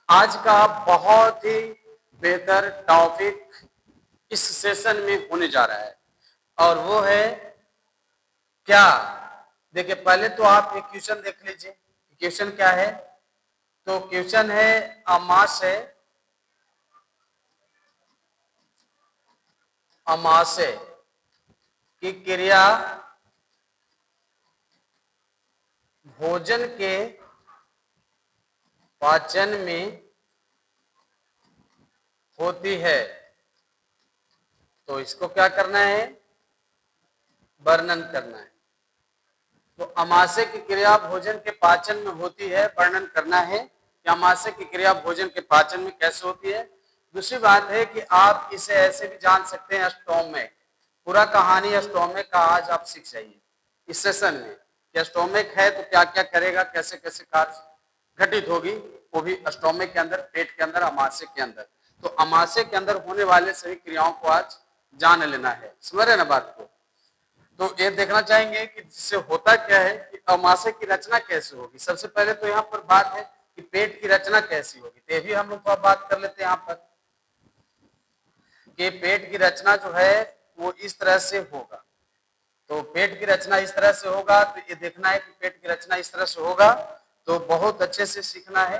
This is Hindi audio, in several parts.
आज का बहुत ही बेहतर टॉपिक इस सेशन में होने जा रहा है और वो है क्या। देखिए, पहले तो आप एक क्वेश्चन देख लीजिए। क्वेश्चन क्या है? तो क्वेश्चन है अमाशय की क्रिया भोजन के पाचन में होती है। तो इसको क्या करना है? वर्णन करना है। तो अमाशय की क्रिया भोजन के पाचन में होती है, वर्णन करना है कि अमाशय की क्रिया भोजन के पाचन में कैसे होती है। दूसरी बात है कि आप इसे ऐसे भी जान सकते हैं, स्टोमेक। पूरा कहानी स्टोमेक का आज आप सीख जाइए इस सेशन में कि स्टोमेक है तो क्या क्या करेगा, कैसे कैसे कार्य घटित होगी, वो भी स्टोमेक के अंदर, पेट के अंदर, अमाशय के अंदर। तो अमाशय के अंदर होने वाले सभी क्रियाओं को आज जान लेना है। समझ रहे ना बात को? तो ये देखना चाहेंगे कि जिससे होता क्या है कि अमाशय की रचना कैसे होगी। सबसे पहले तो यहाँ पर बात है कि पेट की रचना कैसी होगी, तो ये भी हम लोग बात कर लेते हैं यहाँ पर कि पेट की रचना जो है वो इस तरह से होगा। तो पेट की रचना इस तरह से होगा, तो ये देखना है कि पेट की रचना इस तरह से होगा। तो बहुत अच्छे से सीखना है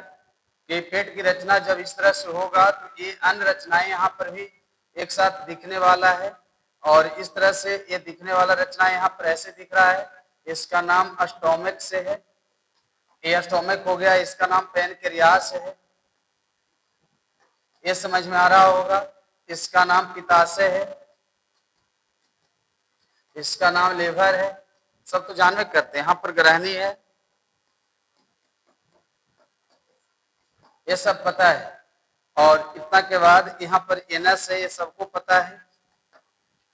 कि पेट की रचना जब इस तरह से होगा तो ये अन्य रचनाएं यहाँ पर भी एक साथ दिखने वाला है। और इस तरह से ये दिखने वाला रचना यहाँ पर ऐसे दिख रहा है। इसका नाम स्टोमक से है, ये स्टोमक हो गया। इसका नाम पैनक्रियास है, ये समझ में आ रहा होगा। इसका नाम पित्ताशय है, इसका नाम लेवर है। सब तो जानवे करते हैं। यहाँ पर ग्रहणी है, ये सब पता है। और इतना के बाद यहाँ पर एनस है, ये सबको पता है।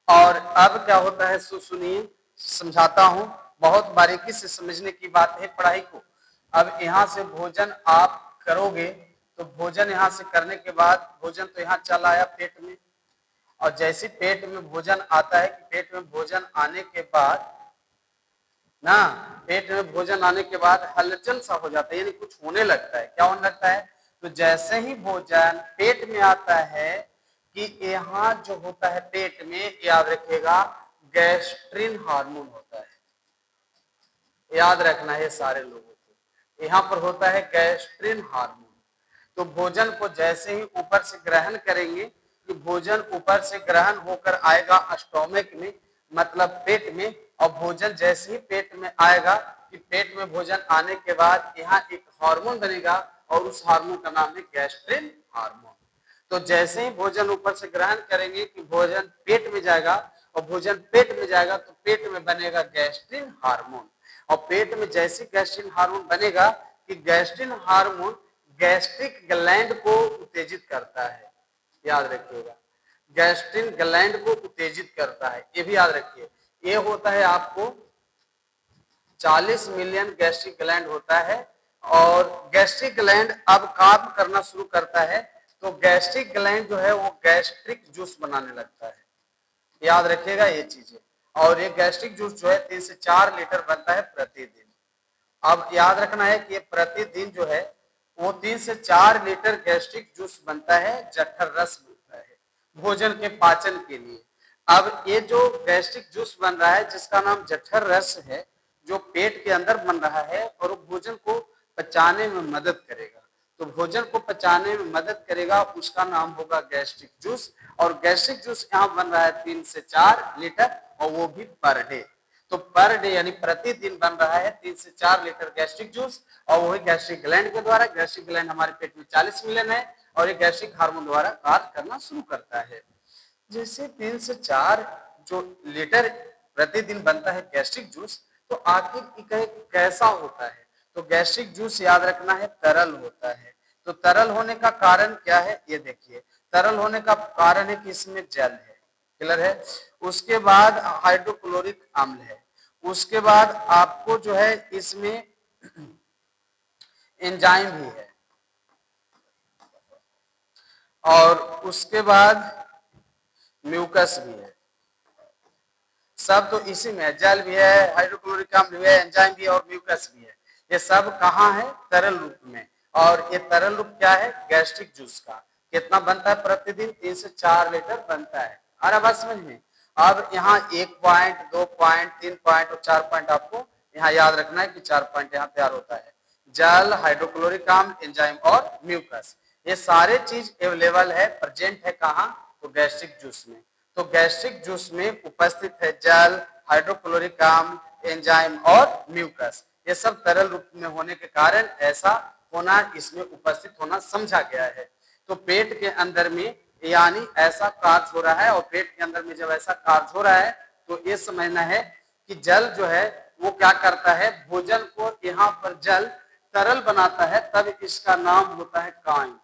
और अब क्या होता है सुनिए, समझाता हूं। बहुत बारीकी से समझने की बात है पढ़ाई को। अब यहाँ से भोजन आप करोगे तो भोजन यहाँ से करने के बाद भोजन तो यहाँ चल आया पेट में। और जैसे पेट में भोजन आता है कि पेट में भोजन आने के बाद ना, पेट में भोजन आने के बाद हलचल सा हो जाता है, यानी कुछ होने लगता है। क्या होने लगता है? तो जैसे ही भोजन पेट में आता है कि यहाँ जो होता है पेट में, याद रखिएगा, गैस्ट्रिन हार्मोन होता है। याद रखना है सारे लोगों को, यहाँ पर होता है गैस्ट्रिन हार्मोन। तो भोजन को जैसे ही ऊपर से ग्रहण करेंगे कि भोजन ऊपर से ग्रहण होकर आएगा स्टोमक में, मतलब पेट में। और भोजन जैसे ही पेट में आएगा कि पेट में भोजन आने के बाद यहाँ एक हार्मोन बनेगा और उस हार्मोन का नाम है गैस्ट्रिन हार्मोन। तो जैसे ही भोजन ऊपर से ग्रहण करेंगे कि भोजन पेट में जाएगा, और भोजन पेट में जाएगा तो पेट में बनेगा गैस्ट्रिन हार्मोन। और पेट में जैसे गैस्ट्रिन हार्मोन बनेगा कि गैस्ट्रिन हार्मोन गैस्ट्रिक ग्लैंड को उत्तेजित करता है। याद रखिएगा, गैस्ट्रिन ग्लैंड को उत्तेजित करता है, ये भी याद रखिए। ये होता है आपको 40 मिलियन गैस्ट्रिक ग्लैंड होता है। और गैस्ट्रिक ग्लैंड अब काम करना शुरू करता है तो गैस्ट्रिक ग्लैंड जो है वो गैस्ट्रिक जूस बनाने लगता है। याद रखिएगा ये चीजें। और ये गैस्ट्रिक जूस जो है 3 से 4 लीटर बनता है प्रतिदिन। अब याद रखना है कि प्रतिदिन जो है वो 3 से 4 लीटर गैस्ट्रिक जूस बनता है, जठर रस बनता है भोजन के पाचन के लिए। अब ये जो गैस्ट्रिक जूस बन रहा है जिसका नाम जठर रस है, जो पेट के अंदर बन रहा है और वो भोजन को पचाने में मदद करेगा। तो भोजन को पचाने में मदद करेगा, उसका नाम होगा गैस्ट्रिक जूस। और गैस्ट्रिक जूस यहाँ बन रहा है 3 से 4 लीटर, और वो भी पर डे। तो पर डे यानी प्रतिदिन बन रहा है 3 से 4 लीटर गैस्ट्रिक जूस, और वही गैस्ट्रिक ग्लैंड के द्वारा। गैस्ट्रिक ग्लैंड हमारे पेट में 40 मिलियन है और ये गैस्ट्रिक हार्मोन द्वारा कार्य करना शुरू करता है। जैसे 3 से 4 जो लीटर प्रतिदिन बनता है गैस्ट्रिक जूस, तो आखिर कैसा होता है? तो गैस्ट्रिक जूस याद रखना है तरल होता है। तो तरल होने का कारण क्या है? ये देखिए, तरल होने का कारण है कि इसमें जल है। क्लियर है? उसके बाद हाइड्रोक्लोरिक अम्ल है। उसके बाद आपको जो है इसमें एंजाइम भी है। और उसके बाद म्यूकस भी है। सब तो इसी में, जल भी है, हाइड्रोक्लोरिक अम्ल भी है, एंजाइम भी है और म्यूकस भी है। ये सब कहाँ है? तरल रूप में। और ये तरल रूप क्या है, गैस्ट्रिक जूस का। कितना बनता है प्रतिदिन, 3 से 4 लीटर बनता है। आ रहा बात समझ में। अब यहाँ 1 पॉइंट, 2 पॉइंट, 3 पॉइंट और 4 पॉइंट आपको यहाँ याद रखना है कि 4 पॉइंट यहाँ तैयार होता है। जल, हाइड्रोक्लोरिक अम्ल, एंजाइम और म्यूकस, ये सारे चीज अवेलेबल है, प्रेजेंट है कहाँ, तो गैस्ट्रिक जूस में। तो गैस्ट्रिक जूस में उपस्थित है जल, हाइड्रोक्लोरिक अम्ल, एंजाइम और म्यूकस। ये सब तरल रूप में होने के कारण ऐसा होना, इसमें उपस्थित होना समझा गया है। तो पेट के अंदर में यानी ऐसा कार्य हो रहा है, और पेट के अंदर में जब ऐसा कार्य हो रहा है तो ये समझना है कि जल जो है वो क्या करता है, भोजन को यहाँ पर जल तरल बनाता है, तब इसका नाम होता है काइम।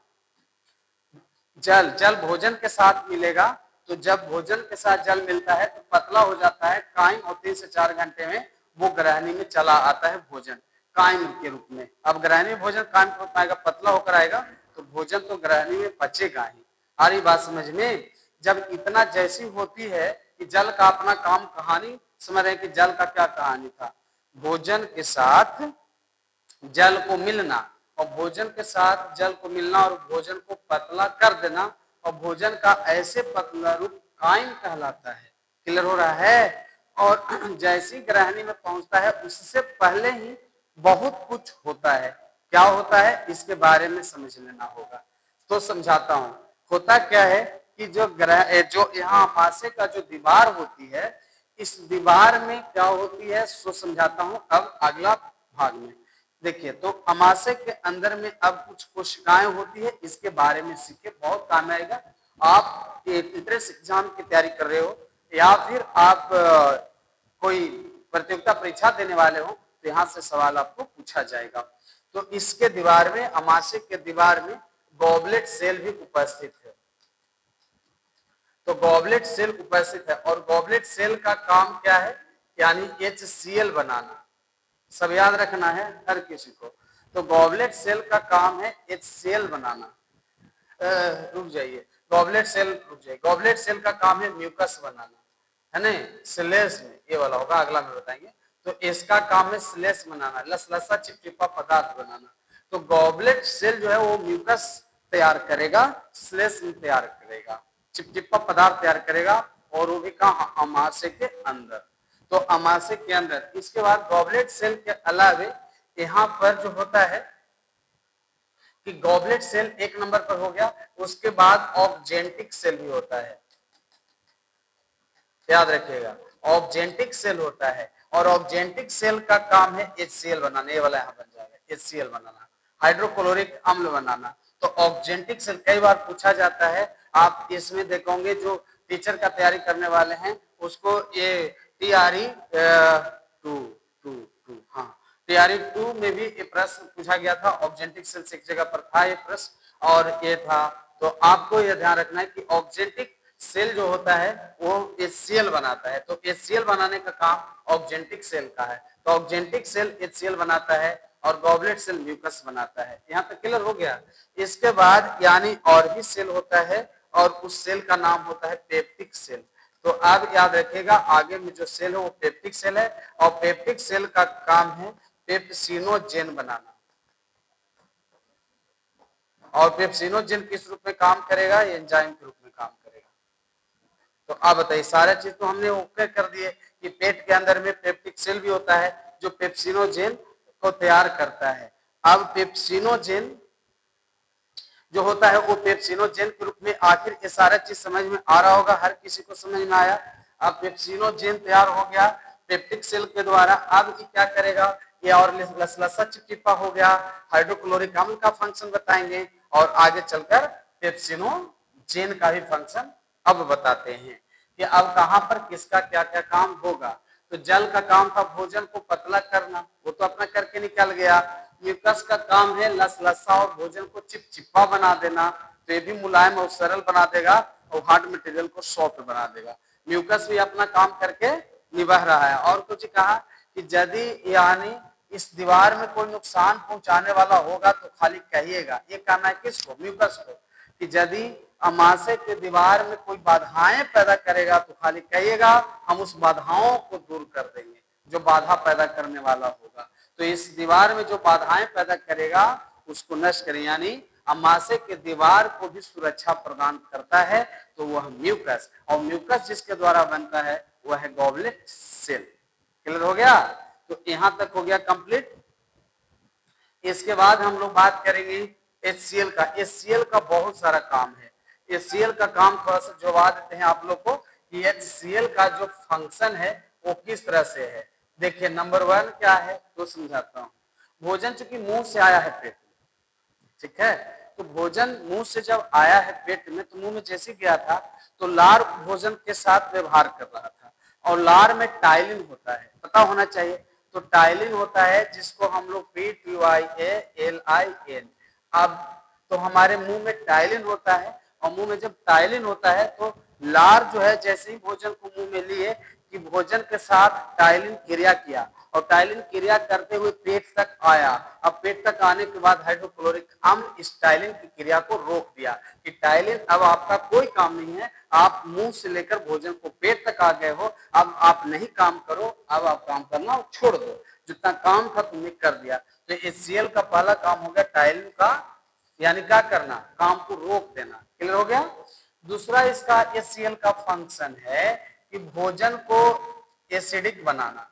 जल भोजन के साथ मिलेगा, तो जब भोजन के साथ जल मिलता है तो पतला हो जाता है काइम, और 3 से 4 घंटे में वो ग्रहणी में चला आता है भोजन काइम के रूप में। अब ग्रहणी भोजन काइम के रूप में आएगा, पतला होकर आएगा, तो भोजन तो ग्रहणी में पचेगा ही। आ रही बात समझ में। जब इतना जैसी होती है कि जल का अपना काम, कहानी समझ रहे हैं कि जल का क्या कहानी था, भोजन के साथ जल को मिलना, और भोजन के साथ जल को मिलना और भोजन को पतला कर देना, और भोजन का ऐसे पतला रूप काइम कहलाता है। क्लियर हो रहा है। और जैसी ग्रहणी में पहुंचता है उससे पहले ही बहुत कुछ होता है। क्या होता है इसके बारे में समझ लेना होगा। तो समझाता हूं, होता क्या है कि जो यहाँ अमाशय का जो दीवार होती है, इस दीवार में क्या होती है सो समझाता हूं अब अगला भाग में। देखिए, तो अमाशय के अंदर में अब कुछ कोशिकाएं होती है, इसके बारे में सीखे, बहुत काम आएगा। आप एंट्रेंस एग्जाम की तैयारी कर रहे हो या फिर आप कोई प्रतियोगिता परीक्षा देने वाले हो, तो यहाँ से सवाल आपको पूछा जाएगा। तो इसके दीवार में, अमाशय के दीवार में गॉबलेट सेल भी उपस्थित है। तो गॉबलेट सेल उपस्थित है, और गॉबलेट सेल का काम क्या है, यानी HCl बनाना। सब याद रखना है हर किसी को। तो गॉबलेट सेल का काम है HCl बनाना। रुक जाइए, गॉबलेट सेल का काम है म्यूकस बनाना, है ना, स्लेश में ये वाला होगा, अगला में बताएंगे। तो इसका काम है स्लेश बनाना, लसलसा चिपचिपा पदार्थ बनाना। तो गॉबलेट सेल जो है वो म्यूकस तैयार करेगा, स्लेश में तैयार करेगा, चिपचिपा पदार्थ तैयार करेगा, और वो भी कहाँ, अमाशय के अंदर। तो अमाशय के अंदर। इसके बाद गॉबलेट सेल के अलावे यहाँ पर जो होता है कि गॉबलेट सेल 1 नंबर पर हो गया, उसके बाद ऑक्जेंटिक सेल भी होता है, याद रखिएगा, ऑक्जेंटिक सेल होता है। और ऑक्जेंटिक सेल का काम है HCl बनाना, ये वाला यहाँ बन जाएगा, HCl बनाना, हाइड्रोक्लोरिक अम्ल बनाना। तो ऑक्जेंटिक सेल कई बार पूछा जाता है, आप इसमें देखोगे जो टीचर का तैयारी करने वाले हैं उसको ये TRE 2 हाँ, TRE 2 में भी ये प्रश्न पूछा गया था, ऑक्जेंटिक सेल से एक जगह पर था ये प्रश्न, और ये था। तो आपको यह ध्यान रखना है कि ऑक्जेंटिक सेल जो होता है वो HCl बनाता है। तो HCl बनाने का काम ऑक्जेंटिक सेल का है। तो ऑक्जेंटिक सेल HCl बनाता है, और गॉबलेट सेल म्यूकस बनाता है। यहाँ तक क्लियर हो गया। इसके बाद यानी और भी सेल होता है, और उस सेल का नाम होता है पेप्टिक सेल। तो आप याद रखिएगा, आगे में जो सेल है वो पेप्टिक सेल है, और पेप्टिक सेल का काम है पेप्सिनोजेन बनाना। और पेप्सिनोजेन किस रूप में काम करेगा, एंजाइम के रूप में काम करेगा। तो आप बताइए, सारे चीज तो हमने ओके कर दिए कि पेट के अंदर में पेप्टिक सेल भी होता है जो पेप्सिनोजेन को तैयार करता है। अब पेप्सिनोजेन जो होता है वो पेप्सिनोजेन के रूप में, आखिर ये सारा चीज समझ में आ रहा होगा, हर किसी को समझ में आया। अब पेप्सिनोजेन तैयार हो गया पेप्टिक सेल के द्वारा। अब ये क्या करेगा, ये और लसलसा चिपचिपा हो गया, हाइड्रोक्लोरिक अम्ल का फंक्शन बताएंगे, और आगे चलकर पेप्सिनोजेन का भी फंक्शन अब बताते हैं कि अब कहां पर किसका क्या क्या काम होगा। तो जल का काम था भोजन को पतला करना, वो तो अपना करके निकल गया। म्यूकस का काम है लसलसा और भोजन को चिपचिपा बना देना, तो ये भी मुलायम और सरल बना देगा, और हार्ड मटेरियल को सॉफ्ट बना देगा। म्यूकस भी अपना काम करके निभा रहा है। और कुछ कहा कि यदि यानी इस दीवार में कोई नुकसान पहुंचाने वाला होगा तो खाली कहिएगा। ये कहना है किसको, म्यूकस को, कि यदि अमाशय के दीवार में कोई बाधाएं पैदा करेगा तो खाली कहिएगा, हम उस बाधाओं को दूर कर देंगे जो बाधा पैदा करने वाला होगा। तो इस दीवार में जो बाधाएं पैदा करेगा उसको नष्ट करें, यानी अमाशय के दीवार को भी सुरक्षा प्रदान करता है, तो वह म्यूकस, और म्यूकस जिसके द्वारा बनता है वह है गॉबलेट सेल। क्लियर हो गया? तो यहां तक हो गया कंप्लीट। इसके बाद हम लोग बात करेंगे HCl का। HCl का बहुत सारा काम है। HCl का काम थोड़ा सा जोड़ा देते हैं आप लोग को कि HCl का जो फंक्शन है वो किस तरह से है। देखिए नंबर 1 क्या है तो समझाता हूँ। भोजन चूंकि मुंह से आया है पेट में, ठीक है, तो भोजन मुंह से जब आया है पेट में तो मुंह में जैसे गया था तो लार भोजन के साथ व्यवहार कर रहा था, और लार में टाइलिन होता है, पता होना चाहिए। तो टाइलिन होता है जिसको हम लोग PTYALIN, अब तो हमारे मुंह में टाइलिन होता है, और मुंह में जब टाइलिन होता है तो लार जो है जैसे ही भोजन को मुंह में लिए कि भोजन के साथ टाइलिन क्रिया किया, और टाइलिन क्रिया करते हुए पेट तक आया। अब पेट तक आने के बाद हाइड्रोक्लोरिक अम्ल इस टाइलिन की क्रिया को रोक दिया कि टाइलिन अब आपका कोई काम नहीं है, आप मुंह से लेकर भोजन को पेट तक आ गए हो, अब आप नहीं काम करो, अब आप काम करना छोड़ दो, जितना काम था तुमने कर दिया। तो HCl का पहला काम हो गया टाइलिन का, यानी क्या करना, काम को रोक देना। क्लियर हो गया? दूसरा इसका HCl का फंक्शन है कि भोजन को एसिडिक बनाना,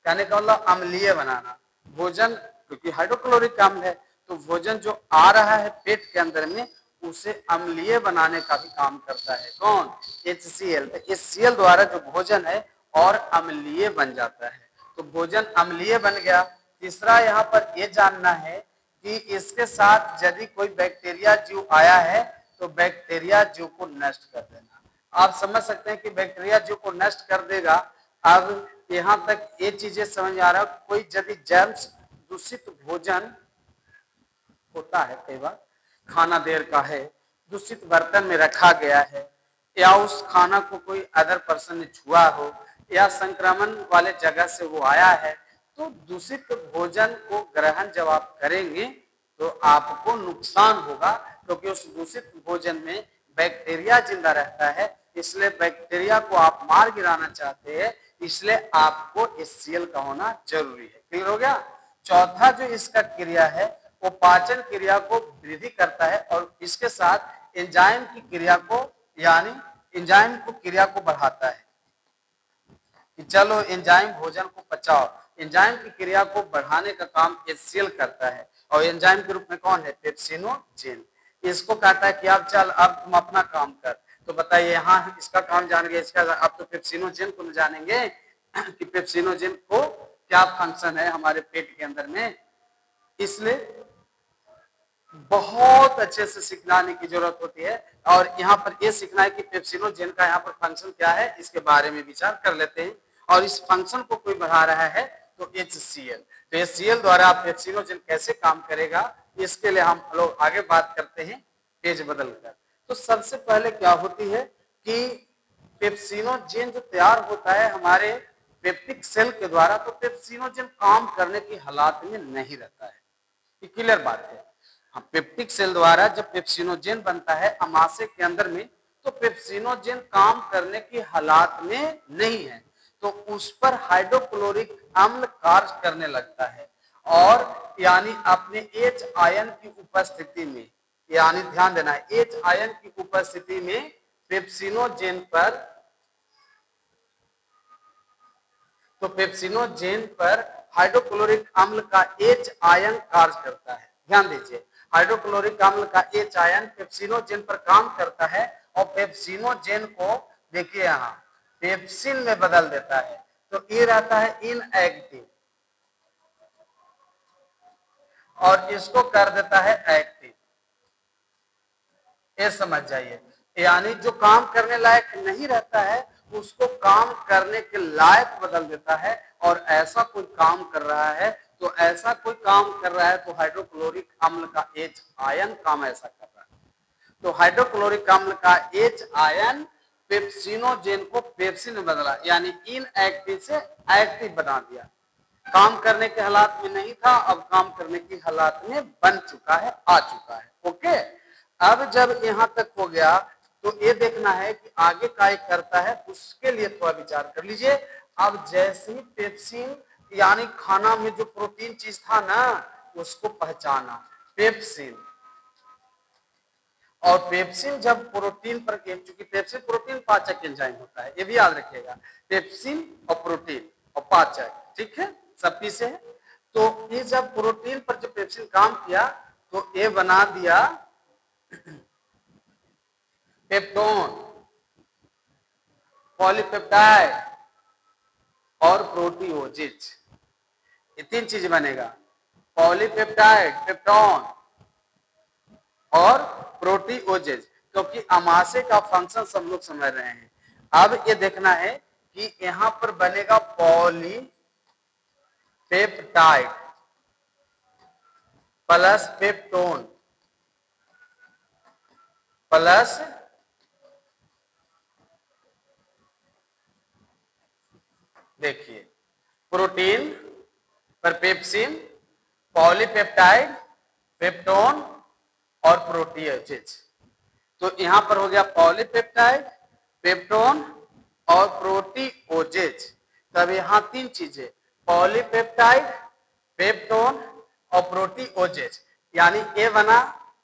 कहने का मतलब अम्लीय बनाना। भोजन क्योंकि हाइड्रोक्लोरिक अम्ल है तो भोजन जो आ रहा है पेट के अंदर में उसे अम्लीय बनाने का भी काम करता है। कौन? HCl। तो HCl द्वारा जो भोजन है और अम्लीय बन जाता है, तो भोजन अम्लीय बन गया। तीसरा यहाँ पर यह जानना है कि इसके साथ यदि कोई बैक्टीरिया जीव आया है तो बैक्टीरिया जीव को नष्ट कर देना। आप समझ सकते हैं कि बैक्टीरिया जीव को नष्ट कर देगा। अब यहां तक ये चीजें समझ आ रहा है, कोई यदि जर्म्स दूषित भोजन होता है, कई बार खाना देर का है, दूषित बर्तन में रखा गया है, या उस खाना को कोई अदर पर्सन ने छुआ हो, या संक्रमण वाले जगह से वो आया है, तो दूषित भोजन को ग्रहण जब आप करेंगे तो आपको नुकसान होगा, क्योंकि उस दूषित भोजन में बैक्टीरिया जिंदा रहता है, इसलिए बैक्टीरिया को आप मार गिराना चाहते हैं, इसलिए आपको HCl का होना जरूरी है। क्लियर हो गया? चौथा जो इसका क्रिया है वो पाचन क्रिया को वृद्धि करता है, और इसके साथ एंजाइम की क्रिया को, यानी एंजाइम को क्रिया को बढ़ाता है कि चलो एंजाइम भोजन को पचाओ। एंजाइम की क्रिया को बढ़ाने का काम HCl करता है, और एंजाइम के रूप में कौन है? पेप्सिनोजेन। इसको कहता है कि अब चल अब तुम अपना काम कर। तो बताइए यहाँ इसका काम जान गए, इसका अब तो पेप्सिनोजेन को जानेंगे कि पेप्सिनोजेन को क्या फंक्शन है हमारे पेट के अंदर में। इसलिए बहुत अच्छे से सिखाने की जरूरत होती है, और यहाँ पर यह सीखना है कि पेप्सिनोजेन का यहाँ पर फंक्शन क्या है, इसके बारे में विचार कर लेते हैं। और इस फंक्शन को कोई बढ़ा रहा है तो HCl, तो HCl द्वारा पेप्सिनोजेन कैसे काम करेगा इसके लिए हम लोग आगे बात करते हैं पेज बदल कर। तो सबसे पहले क्या होती है कि पेप्सिनोजेन जो तैयार होता है हमारे पेप्टिक सेल के द्वारा, तो पेप्सिनोजेन काम करने की हालात में नहीं रहता है, ये क्लियर बात है। हाँ, पेप्टिक सेल द्वारा जब पेप्सिनोजेन बनता है अमाशय के अंदर में, तो पेप्सिनोजेन काम करने की हालात में नहीं है, तो उस पर हाइड्रोक्लोरिक अम्ल कार्य करने लगता है, और यानी अपने H आयन की उपस्थिति में, यानी ध्यान देना है H आयन की उपस्थिति में पेप्सिनोजेन पर, तो पेप्सिनोजेन पर हाइड्रोक्लोरिक अम्ल का H आयन कार्य करता है। ध्यान दीजिए, हाइड्रोक्लोरिक अम्ल का H आयन पेप्सिनोजेन पर काम करता है, और पेप्सिनोजेन को देखिए यहाँ पेप्सिन में बदल देता है, तो ये रहता है इनएक्टिव और इसको कर देता है एक्टिव। ये समझ जाइए, यानी जो काम करने लायक नहीं रहता है उसको काम करने के लायक बदल देता है, और ऐसा कोई काम कर रहा है, तो ऐसा कोई काम कर रहा है तो हाइड्रोक्लोरिक अम्ल का H आयन काम ऐसा कर रहा है। तो हाइड्रोक्लोरिक अम्ल का H आयन पेप्सिनोजेन को पेप्सिन में बदला, यानी इनएक्टिव से एक्टिव बना दिया। काम करने के हालात में नहीं था, अब काम करने की हालात में बन चुका है, आ चुका है। ओके, अब जब यहां तक हो गया तो ये देखना है कि आगे क्या करता है, उसके लिए थोड़ा विचार कर लीजिए। अब जैसे ही पेप्सिन यानी खाना में जो प्रोटीन चीज था ना उसको पहचाना, पेप्सिन। और पेप्सिन जब प्रोटीन पर, चूंकि पेप्सिन प्रोटीन पाचक एंजाइम होता है, ये भी याद रखिएगा, पेप्सिन और प्रोटीन और पाचक, ठीक है, सब पी से है। तो ये जब प्रोटीन पर जब पेप्सिन काम किया तो ये बना दिया पेप्टोन, पॉलीपेप्टाइड और प्रोटीओजेज। ये तीन चीज बनेगा, पॉलीपेप्टाइड, पेप्टोन और प्रोटीओजेज, क्योंकि अमाशय का फंक्शन सब लोग समझ रहे हैं। अब ये देखना है कि यहां पर बनेगा पॉलीपेप्टाइड प्लस पेप्टोन प्लस देखिए प्रोटीन पर पेप्सिन, पॉलीपेप्टाइड, पेप्टोन और प्रोटीओजेज। तो यहां पर हो गया पॉलीपेप्टाइड, पेप्टोन और प्रोटीओजेज। तब यहां तीन चीजें, पॉलीपेप्टाइड, पेप्टोन और प्रोटीओजेज, यानी ये बना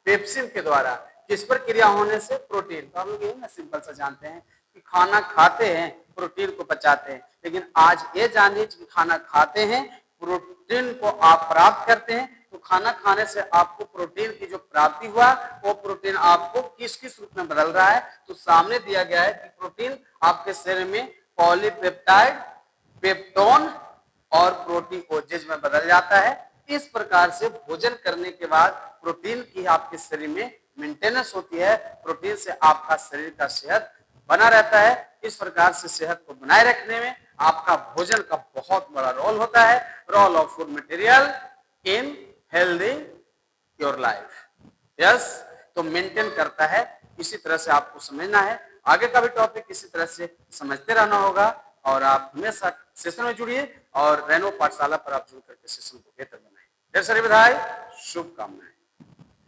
पेप्सिन के द्वारा, किस पर क्रिया होने से, प्रोटीन। तो हम लोग ये ना सिंपल सा जानते हैं कि खाना खाते हैं प्रोटीन को पचाते हैं, लेकिन आज ये जानिए कि खाना खाते हैं प्रोटीन को आप प्राप्त करते हैं। तो खाना खाने से आपको प्रोटीन की जो प्राप्ति हुआ वो प्रोटीन आपको किस किस रूप में बदल रहा है, तो सामने दिया गया है कि प्रोटीन आपके शरीर में पॉलीपेप्टाइड, पेप्टोन और प्रोटीओजेज में बदल जाता है। इस प्रकार से भोजन करने के बाद प्रोटीन की आपके शरीर में मेंटेनेंस होती है, प्रोटीन से आपका शरीर का सेहत बना रहता है। इस प्रकार से सेहत को बनाए रखने में आपका भोजन का बहुत बड़ा रोल होता है, role of food material in healthy your life. Yes, तो मेंटेन करता है, इसी तरह से आपको समझना है। आगे का भी टॉपिक इसी तरह से समझते रहना होगा और आप हमेशा सेशन में जुड़िए और रेनो पाठशाला पर आप जुड़ करके सेशन को बेहतर बनाइए। ढेर सारी बधाई, शुभकामनाएं।